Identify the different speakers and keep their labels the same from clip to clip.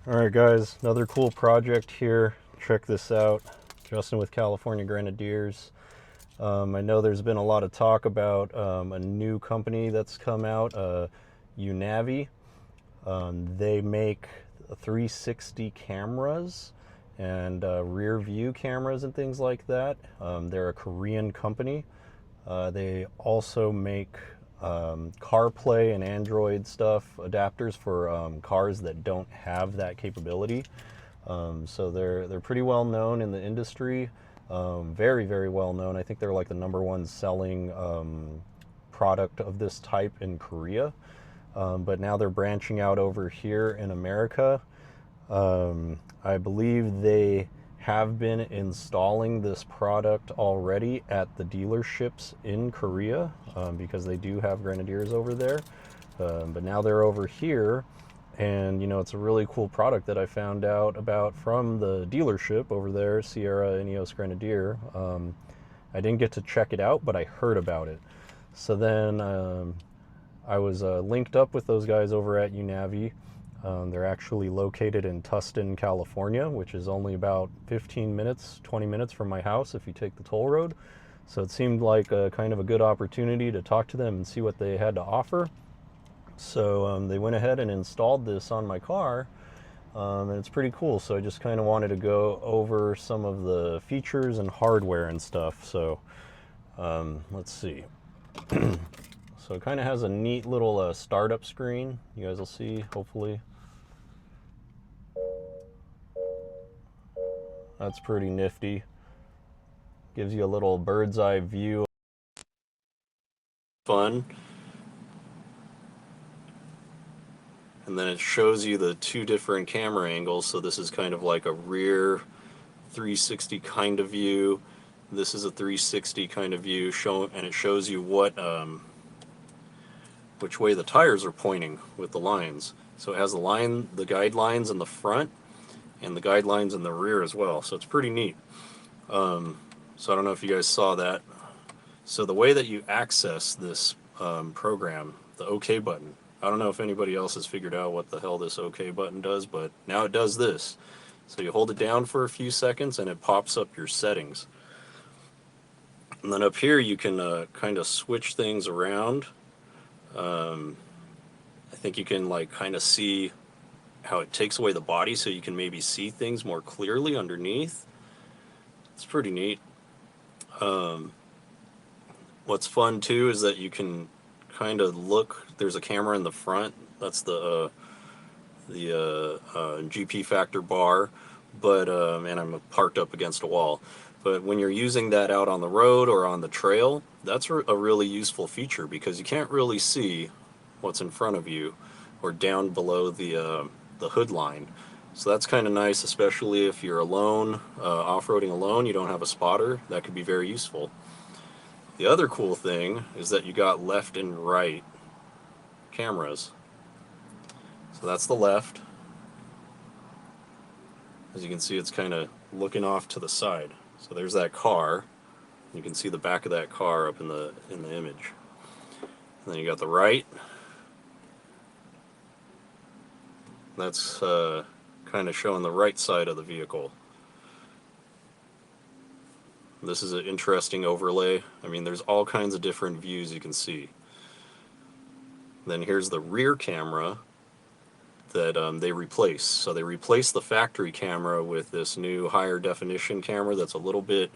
Speaker 1: Alright guys, another cool project here. Check this out. Justin with California Grenadiers. I know there's been a lot of talk about a new company that's come out, Unavi. They make 360 cameras and rear view cameras and things like that. They're a Korean company. They also make CarPlay and Android stuff, adapters for cars that don't have that capability. So they're pretty well known in the industry. Very, very well known. I think they're like the number one selling product of this type in Korea. But now they're branching out over here in America. I believe they have been installing this product already at the dealerships in Korea, because they do have Grenadiers over there. But now they're over here, and it's a really cool product that I found out about from the dealership over there, Sierra Ineos Grenadier. I didn't get to check it out, but I heard about it. So then I was linked up with those guys over at Unavi. They're actually located in Tustin, California, which is only about 15 minutes, 20 minutes from my house if you take the toll road. So it seemed like a kind of a good opportunity to talk to them and see what they had to offer. So they went ahead and installed this on my car, and it's pretty cool. So I just kind of wanted to go over some of the features and hardware and stuff. So let's see. So it kind of has a neat little startup screen. You guys will see, hopefully. That's pretty nifty. Gives you a little bird's eye view. Fun. And then it shows you the two different camera angles. So this is kind of like a rear 360 kind of view. This is a 360 kind of view, and it shows you which way the tires are pointing with the lines. So it has the guidelines in the front and the guidelines in the rear as well. So it's pretty neat. So I don't know if you guys saw that. So the way that you access this program, the OK button, I don't know if anybody else has figured out what the hell this OK button does, but now it does this. So you hold it down for a few seconds and it pops up your settings. And then up here you can kind of switch things around. I think you can like kind of see how it takes away the body, so you can maybe see things more clearly underneath. It's pretty neat. What's fun too is that you can kind of look. There's a camera in the front. That's the GP factor bar, but and I'm parked up against a wall. But when you're using that out on the road or on the trail, that's a really useful feature because you can't really see what's in front of you or down below the hood line. So that's kind of nice, especially if you're alone, off-roading alone, you don't have a spotter. That could be very useful. The other cool thing is that you got left and right cameras. So that's the left. As you can see, it's kind of looking off to the side. So there's that car. You can see the back of that car up in the image. And then you got the right. That's kind of showing the right side of the vehicle. This is an interesting overlay. I mean, there's all kinds of different views you can see. Then here's the rear camera that they replace. So they replace the factory camera with this new higher definition camera that's a little bit,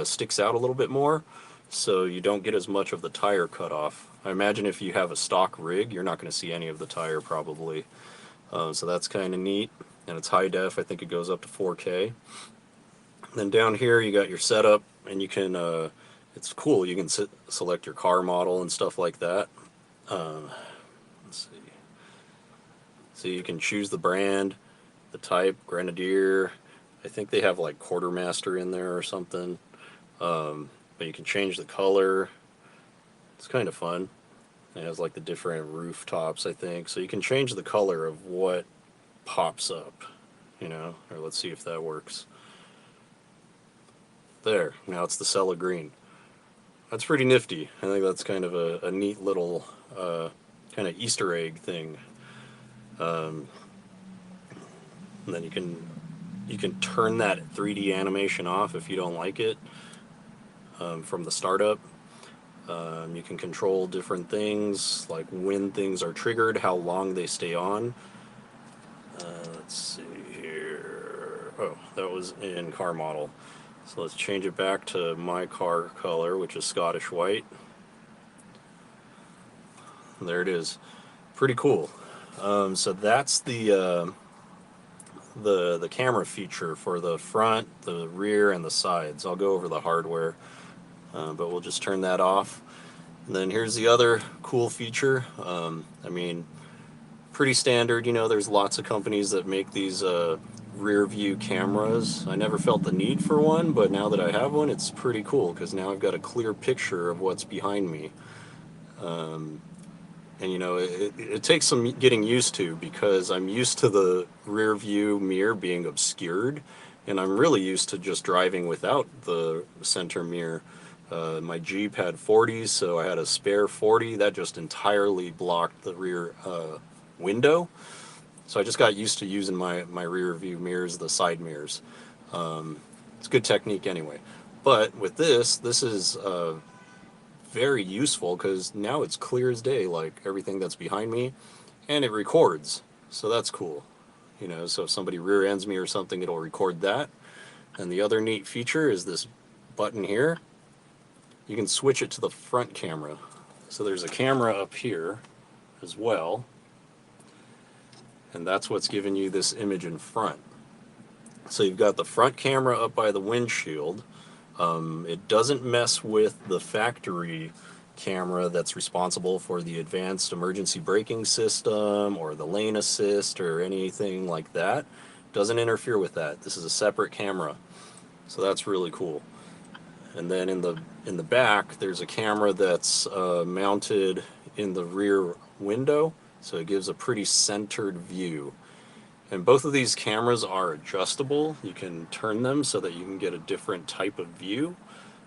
Speaker 1: sticks out a little bit more, so you don't get as much of the tire cut off. I imagine if you have a stock rig, you're not going to see any of the tire probably. So that's kind of neat, and it's high def. I think it goes up to 4K. Then down here you got your setup, and you can, it's cool, you can select your car model and stuff like that. Let's see. So you can choose the brand, the type, Grenadier. I think they have like Quartermaster in there or something. But you can change the color. It's kind of fun. It has like the different rooftops, I think. So you can change the color of what pops up, or let's see if that works. There, now it's the Cella green. That's pretty nifty. I think that's kind of a neat little kind of Easter egg thing. and then you can turn that 3D animation off if you don't like it from the startup. You can control different things like when things are triggered, how long they stay on. Let's see here. Oh, that was in car model. So let's change it back to my car color, which is Scottish white. And there it is. Pretty cool. So that's the camera feature for the front, the rear, and the sides. I'll go over the hardware, but we'll just turn that off. And then here's the other cool feature. I mean, pretty standard. You know, there's lots of companies that make these rear view cameras. I never felt the need for one, but now that I have one, it's pretty cool because now I've got a clear picture of what's behind me. And you know, it takes some getting used to because I'm used to the rear view mirror being obscured, and I'm really used to just driving without the center mirror. My Jeep had 40s, so I had a spare 40 that just entirely blocked the rear window. So I just got used to using my rear view mirrors, the side mirrors. It's good technique anyway. But with this is very useful because now it's clear as day, like everything that's behind me, and it records. So that's cool. You know, so if somebody rear ends me or something, it'll record that. And the other neat feature is this button here. You can switch it to the front camera. So there's a camera up here as well, and that's what's giving you this image in front. So you've got the front camera up by the windshield. It doesn't mess with the factory camera that's responsible for the advanced emergency braking system or the lane assist or anything like that. Doesn't interfere with that. This is a separate camera, so that's really cool. And then in the back, there's a camera that's mounted in the rear window, so it gives a pretty centered view. And both of these cameras are adjustable. You can turn them so that you can get a different type of view.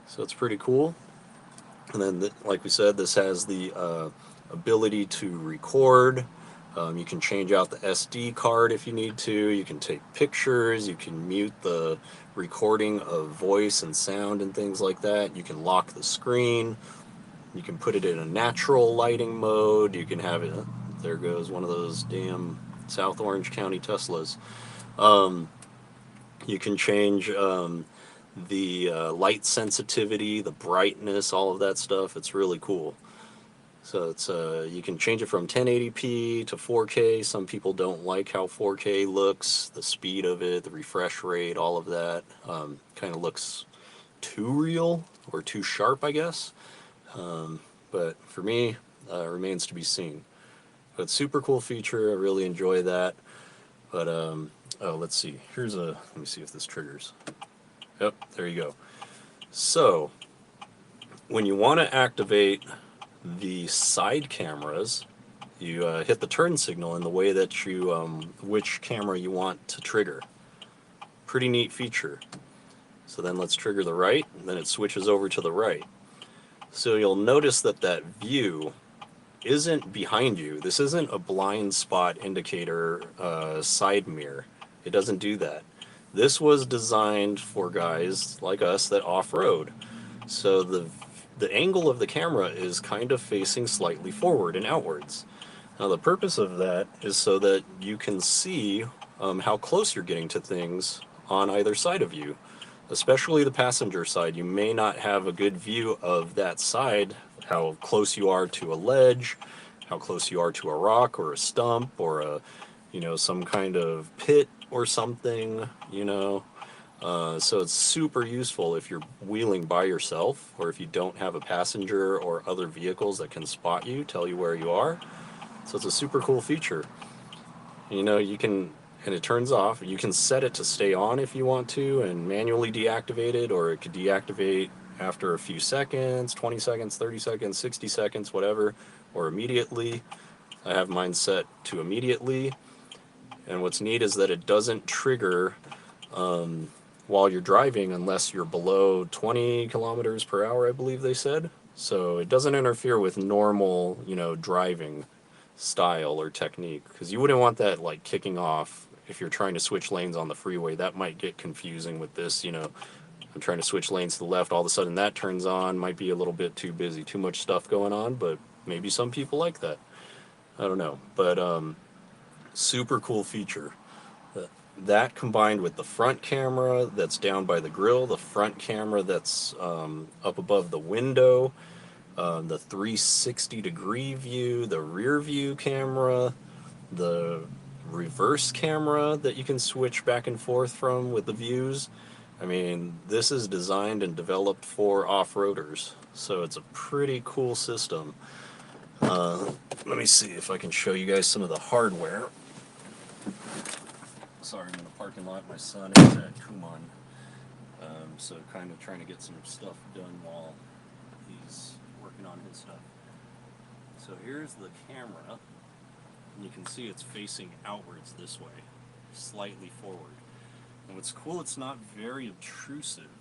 Speaker 1: So it's pretty cool. And then, like we said, this has the ability to record. You can change out the SD card if you need to. You can take pictures. You can mute the recording of voice and sound and things like that. You can lock the screen. You can put it in a natural lighting mode. You can have it, there goes one of those damn South Orange County Teslas. You can change the light sensitivity, the brightness, all of that stuff. It's really cool. So it's you can change it from 1080p to 4K. Some people don't like how 4K looks, the speed of it, the refresh rate, all of that. Kind of looks too real or too sharp, I guess. But for me, remains to be seen. But super cool feature. I really enjoy that. But oh, let's see. Let me see if this triggers. Yep, there you go. So when you want to activate the side cameras, you hit the turn signal in the way that you which camera you want to trigger. Pretty neat feature. So then let's trigger the right, and then it switches over to the right. So you'll notice that that view isn't behind you. This isn't a blind spot indicator side mirror. It doesn't do that. This was designed for guys like us that off-road. So the angle of the camera is kind of facing slightly forward and outwards. Now the purpose of that is so that you can see how close you're getting to things on either side of you, especially the passenger side. You may not have a good view of that side, how close you are to a ledge, how close you are to a rock or a stump or a, you know, some kind of pit or something, you know. So it's super useful if you're wheeling by yourself or if you don't have a passenger or other vehicles that can spot you, tell you where you are. So it's a super cool feature. You know, you can, and it turns off. You can set it to stay on if you want to and manually deactivate it, or it could deactivate after a few seconds, 20 seconds, 30 seconds, 60 seconds, whatever, or immediately. I have mine set to immediately. And what's neat is that it doesn't trigger while you're driving unless you're below 20 kilometers per hour, I believe they said. So it doesn't interfere with normal, you know, driving style or technique, because you wouldn't want that like kicking off if you're trying to switch lanes on the freeway, that might get confusing with this. You know, I'm trying to switch lanes to the left, all of a sudden that turns on, might be a little bit too busy, too much stuff going on, but maybe some people like that. I don't know, but super cool feature. That combined with the front camera that's down by the grill, the front camera that's up above the window, the 360-degree view, the rear view camera, the reverse camera that you can switch back and forth from with the views. I mean, this is designed and developed for off-roaders, so it's a pretty cool system. Let me see if I can show you guys some of the hardware. Sorry, I'm in the parking lot. My son is at Kumon, so kind of trying to get some stuff done while he's working on his stuff. So here's the camera, and you can see it's facing outwards this way, slightly forward. And what's cool, it's not very obtrusive.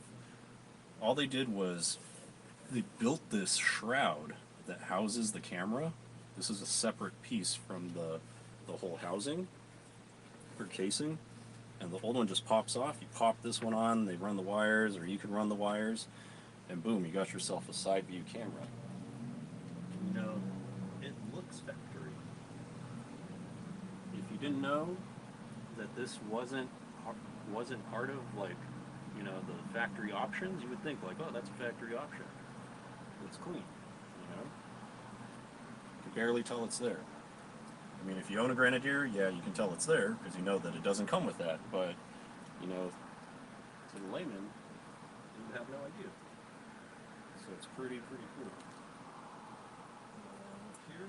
Speaker 1: All they did was they built this shroud that houses the camera. This is a separate piece from the whole housing or casing, and the old one just pops off. You pop this one on, they run the wires, or you can run the wires, and boom, you got yourself a side view camera. You know, it looks factory. If you didn't know that this wasn't part of, like, you know, the factory options, you would think like, oh, that's a factory option. It's clean, you know. You can barely tell it's there. I mean, if you own a Grenadier, yeah, you can tell it's there because you know that it doesn't come with that. But, you know, to the layman, you would have no idea. So it's pretty cool. Here.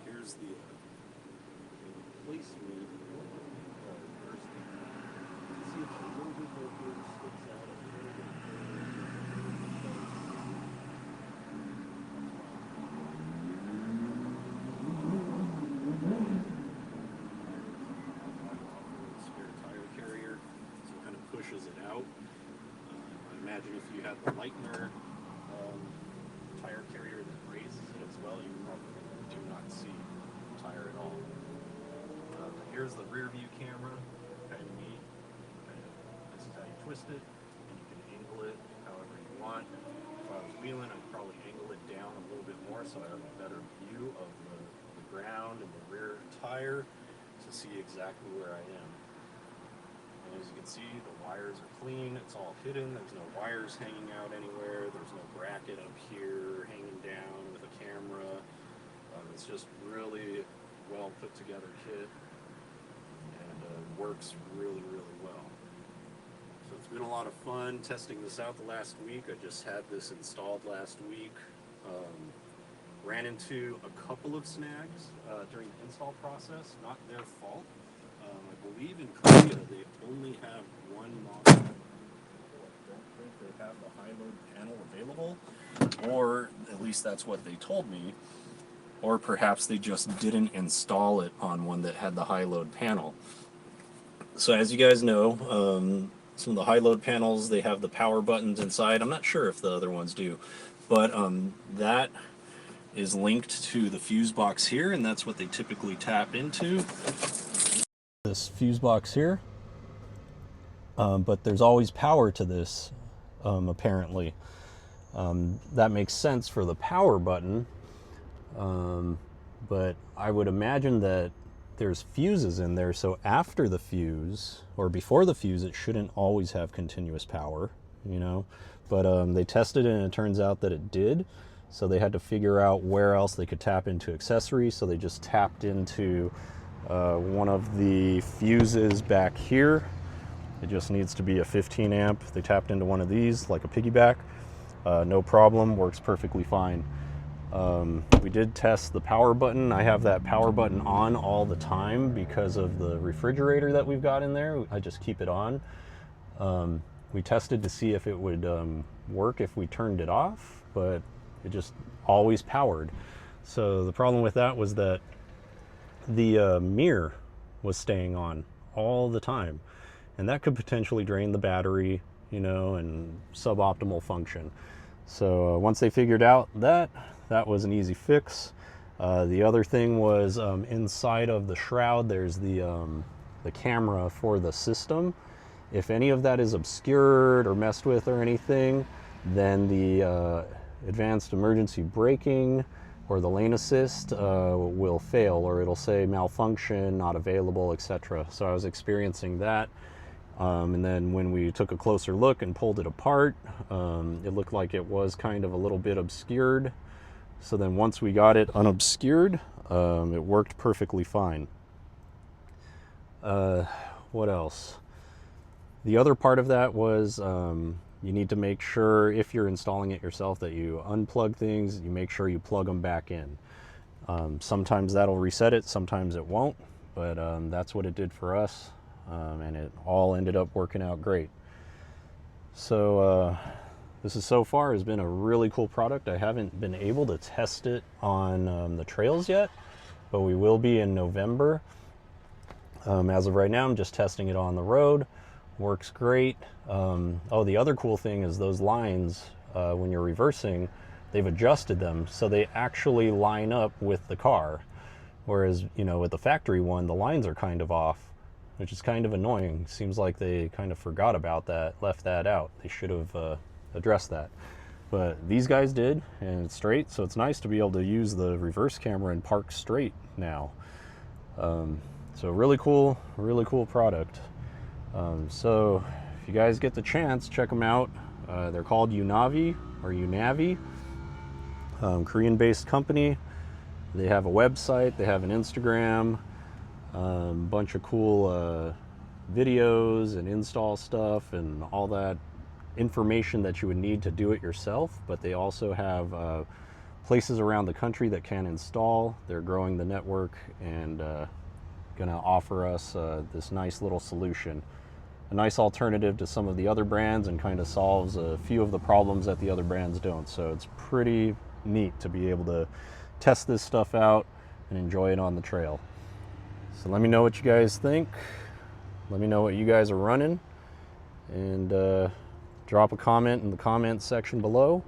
Speaker 1: Here's the placement. See if a little bit more here sticks out a little bit. Spare tire carrier, so it kind of pushes it out. I imagine if you had the Lightner tire carrier that raises it as well, you probably do not see the tire at all. Here's the rear view camera, kind of neat. This is how you twist it, and you can angle it however you want. If I was wheeling, I'd probably angle it down a little bit more so I have a better view of the ground and the rear tire to see exactly where I am. And as you can see, the wires are clean, it's all hidden, there's no wires hanging out anywhere, there's no bracket up here hanging down with a camera. It's just really well put together kit, and works really well. So it's been a lot of fun testing this out the last week. I just had this installed last week. Ran into a couple of snags during the install process, not their fault. I believe in they only have one model. I don't think they have the high load panel available, or at least that's what they told me. Or perhaps they just didn't install it on one that had the high load panel. So as you guys know, some of the high load panels, they have the power buttons inside. I'm not sure if the other ones do, but that is linked to the fuse box here, and that's what they typically tap into. This fuse box here, but there's always power to this, apparently. That makes sense for the power button, but I would imagine that there's fuses in there, so after the fuse or before the fuse it shouldn't always have continuous power, you know, but they tested it and it turns out that it did, so they had to figure out where else they could tap into accessories, so they just tapped into one of the fuses back here. It just needs to be a 15 amp. They tapped into one of these like a piggyback. No problem, works perfectly fine. We did test the power button. I have that power button on all the time because of the refrigerator that we've got in there. I just keep it on. We tested to see if it would work if we turned it off, but it just always powered. So the problem with that was that the mirror was staying on all the time, and that could potentially drain the battery, you know, and suboptimal function. So once they figured out that was an easy fix. The other thing was inside of the shroud there's the camera for the system. If any of that is obscured or messed with or anything, then the advanced emergency braking or the lane assist will fail, or it'll say malfunction, not available, etc. So I was experiencing that. And then when we took a closer look and pulled it apart, it looked like it was kind of a little bit obscured. So then once we got it unobscured, it worked perfectly fine. What else? The other part of that was you need to make sure, if you're installing it yourself, that you unplug things, you make sure you plug them back in. Sometimes that'll reset it, sometimes it won't, but that's what it did for us. And it all ended up working out great. So this is so far has been a really cool product. I haven't been able to test it on the trails yet, but we will be in November. As of right now, I'm just testing it on the road. Works great. Oh, the other cool thing is those lines, when you're reversing, they've adjusted them so they actually line up with the car. Whereas, you know, with the factory one, the lines are kind of off, which is kind of annoying. Seems like they kind of forgot about that, left that out. They should have addressed that. But these guys did, and it's straight, so it's nice to be able to use the reverse camera and park straight now. So really cool product. So if you guys get the chance, check them out. They're called Unavi or Unavi, Korean-based company. They have a website, they have an Instagram, bunch of cool videos and install stuff and all that information that you would need to do it yourself. But they also have places around the country that can install. They're growing the network and gonna offer us this nice little solution, a nice alternative to some of the other brands, and kind of solves a few of the problems that the other brands don't. So it's pretty neat to be able to test this stuff out and enjoy it on the trail. So let me know what you guys think. Let me know what you guys are running, and drop a comment in the comments section below.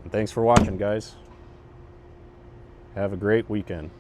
Speaker 1: And thanks for watching, guys. Have a great weekend.